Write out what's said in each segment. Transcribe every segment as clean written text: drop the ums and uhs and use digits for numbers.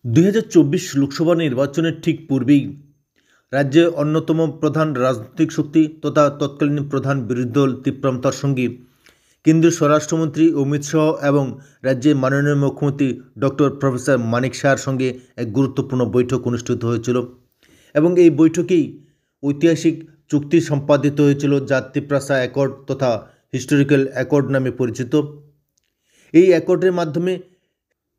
2024 লোকসভা নির্বাচনের ঠিক পূর্বেই রাজ্যে অন্যতম প্রধান রাজনৈতিক শক্তি তথা তৎকালীন প্রধান বিরোধী দল তীব্রতার সঙ্গে কেন্দ্রীয় স্বরাষ্ট্রমন্ত্রী অমিত শাহ এবং রাজ্যের মাননীয় মুখ্যমন্ত্রী ডক্টর প্রফেসর মানিক শাহর সঙ্গে এক গুরুত্বপূর্ণ বৈঠক অনুষ্ঠিত হয়েছিল এবং এই বৈঠকেই ঐতিহাসিক চুক্তি সম্পাদিত হয়েছিল যা তিপ্রাসা অ্যাকর্ড তথা হিস্টোরিক্যাল অ্যাকর্ড নামে পরিচিত। এই অ্যাকর্ডের মাধ্যমে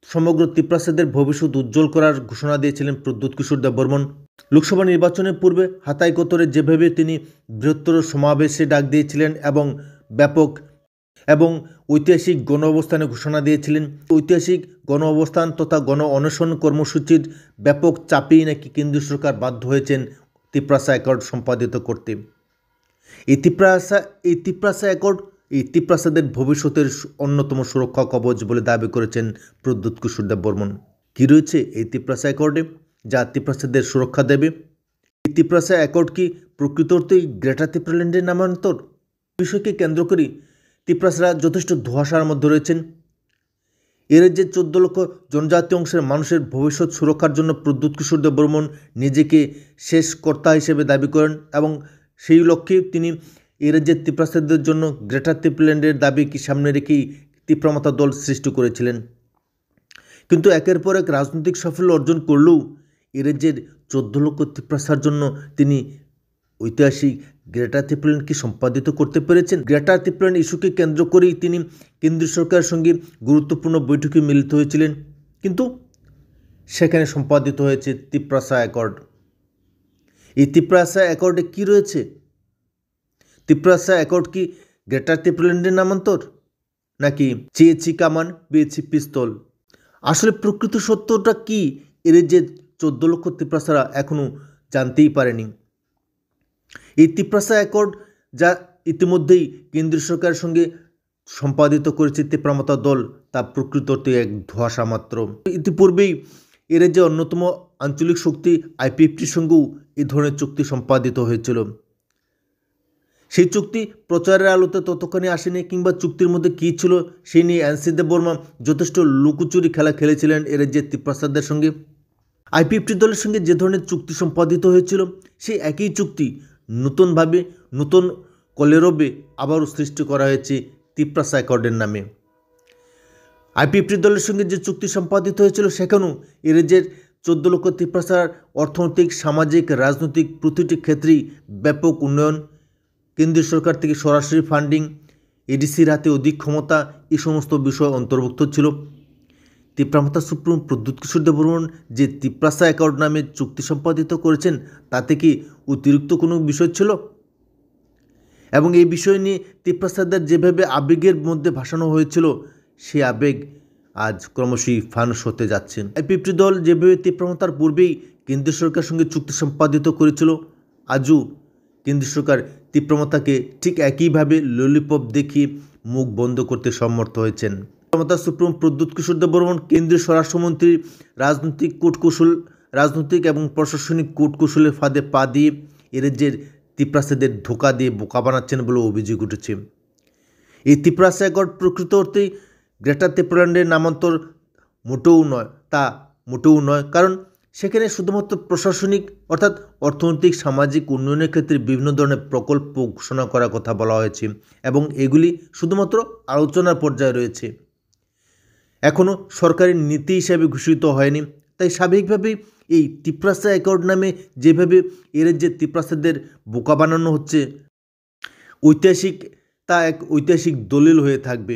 সমগ্র তিপ্রাসাদের ভবিষ্যৎ উজ্জ্বল করার ঘোষণা দিয়েছিলেন প্রদ্যুৎ কিশোর দেববর্মন। লোকসভা নির্বাচনের পূর্বে হাতাই কোতরে যেভাবে তিনি বৃহত্তর সমাবেশে ডাক দিয়েছিলেন এবং ব্যাপক এবং ঐতিহাসিক গণ অবস্থানে ঘোষণা দিয়েছিলেন, ঐতিহাসিক গণ অবস্থান তথা গণ অনশন কর্মসূচির ব্যাপক চাপেই নাকি কেন্দ্রীয় সরকার বাধ্য হয়েছেন তিপ্রাসা অ্যাকর্ড সম্পাদিত করতে। এই তিপ্রাসা অ্যাকর্ড এই তিপ্রাসাদের ভবিষ্যতের অন্যতম সুরক্ষা কবচ বলে দাবি করেছেন প্রদ্যুৎ কিশোর দেববর্মন। কী রয়েছে এই তিপ্রাসা অ্যাকর্ডে যা তিপ্রাসাদের সুরক্ষা দেবে? এই তিপ্রাসা অ্যাকর্ড কি প্রকৃত অর্থেই গ্রেটার তিপ্রাল্যান্ডের নামান্তর? বিষয়কে কেন্দ্র করে তিপ্রাসারা যথেষ্ট ধোঁয়াশার মধ্যে রয়েছেন। এর যে 14 লক্ষ জনজাতি অংশের মানুষের ভবিষ্যৎ সুরক্ষার জন্য প্রদ্যুৎ কিশোর দেববর্মন নিজেকে শেষ কর্তা হিসেবে দাবি করেন এবং সেই লক্ষ্যে তিনি এর যে তিপ্রাসাদের জন্য গ্রেটার তিপ্রাল্যান্ডের দাবিকে সামনে রেখেই তিপ্রামতা দল সৃষ্টি করেছিলেন। কিন্তু একের পর এক রাজনৈতিক সাফল্য অর্জন করলেও এর যে 14 লক্ষ তিপ্রাসার জন্য তিনি ঐতিহাসিক গ্রেটার তিপ্রাল্যান্ডকে সম্পাদিত করতে পেরেছেন। গ্রেটার তিপ্রাল্যান্ড ইস্যুকে কেন্দ্র করেই তিনি কেন্দ্রীয় সরকারের সঙ্গে গুরুত্বপূর্ণ বৈঠকে মিলিত হয়েছিলেন, কিন্তু সেখানে সম্পাদিত হয়েছে তিপ্রাসা অ্যাকর্ড। এই তিপ্রাসা অ্যাকর্ডে কী রয়েছে? তিপ্রাসা অ্যাকর্ড কি গ্রেটার তিপ্রাল্যান্ডের নামান্তর, নাকি চেয়েছি কামান পেয়েছি পিস্তল? আসলে প্রকৃত সত্যটা কি এর যে 14 লক্ষ তিপ্রাসারা এখনও জানতেই পারেনি। এই তিপ্রাসা অ্যাকর্ড যা ইতিমধ্যেই কেন্দ্রীয় সরকারের সঙ্গে সম্পাদিত করেছে তিপ্রামতা দল তা প্রকৃত অর্থে এক ধোঁয়াশা মাত্র। ইতিপূর্বেই এর যে অন্যতম আঞ্চলিক শক্তি আইপিএফটির সঙ্গেও এই ধরনের চুক্তি সম্পাদিত হয়েছিল। সেই চুক্তি প্রচারের আলোতে ততক্ষণে আসেনি, কিংবা চুক্তির মধ্যে কী ছিল সেই নিয়ে এনসি দেববর্মা যথেষ্ট লুকোচুরি খেলা খেলেছিলেন এর যে তিপ্রাসাদের সঙ্গে। আইপিএফটি দলের সঙ্গে যে ধরনের চুক্তি সম্পাদিত হয়েছিল সেই একই চুক্তি নতুনভাবে নতুন কলেরবে আবারও সৃষ্টি করা হয়েছে তিপ্রাসা অ্যাকর্ডের নামে। আইপিএফটি দলের সঙ্গে যে চুক্তি সম্পাদিত হয়েছিল সেখানেও এর যে 14 লক্ষ তিপ্রাসার অর্থনৈতিক, সামাজিক, রাজনৈতিক প্রতিটি ক্ষেত্রেই ব্যাপক উন্নয়ন, কেন্দ্রীয় সরকার থেকে সরাসরি ফান্ডিং, এডিসির হাতে অধিক ক্ষমতা, এই সমস্ত বিষয় অন্তর্ভুক্ত ছিল। তিপ্রামতা সুপ্রিম প্রদ্যুৎ কিশোর দেববর্মন যে তিপ্রাসা অ্যাকর্ড নামে চুক্তি সম্পাদিত করেছেন তাতে কি অতিরিক্ত কোনো বিষয় ছিল? এবং এই বিষয় নিয়ে তিপ্রাসাদের যেভাবে আবেগের মধ্যে ভাসানো হয়েছিল সেই আবেগ আজ ক্রমশই ফানুস হতে যাচ্ছে। আইপিএফটি দল যেভাবে তিপ্রামতার পূর্বেই কেন্দ্রীয় সরকারের সঙ্গে চুক্তি সম্পাদিত করেছিল, আজও কেন্দ্রীয় সরকার তিপ্রামতাকে ঠিক একইভাবে ললিপপ দেখিয়ে মুখ বন্ধ করতে সমর্থ হয়েছেন। তিপ্রামতা সুপ্রিম প্রদ্যুৎ কিশোর দেববর্মন কেন্দ্রীয় স্বরাষ্ট্রমন্ত্রীর রাজনৈতিক এবং প্রশাসনিক কূটকৌশলের ফাঁদে পা দিয়ে এর যে তিপ্রাসাদের ধোঁকা দিয়ে বোকা বানাচ্ছেন বলে অভিযোগ উঠেছে। এই তিপ্রাসা অ্যাকর্ড প্রকৃত অর্থেই গ্রেটার তিপ্রাল্যান্ডের নামান্তর মোটেও নয়, কারণ সেখানে শুধুমাত্র প্রশাসনিক অর্থাৎ অর্থনৈতিক, সামাজিক উন্নয়নের ক্ষেত্রে বিভিন্ন ধরনের প্রকল্প ঘোষণা করার কথা বলা হয়েছে এবং এগুলি শুধুমাত্র আলোচনার পর্যায়ে রয়েছে, এখনও সরকারি নীতি হিসাবে ঘোষিত হয়নি। তাই স্বাভাবিকভাবেই এই তিপ্রাসা অ্যাকর্ড নামে যেভাবে এর যে তিপ্রাসাদের বোকা বানানো হচ্ছে, তা এক ঐতিহাসিক দলিল হয়ে থাকবে।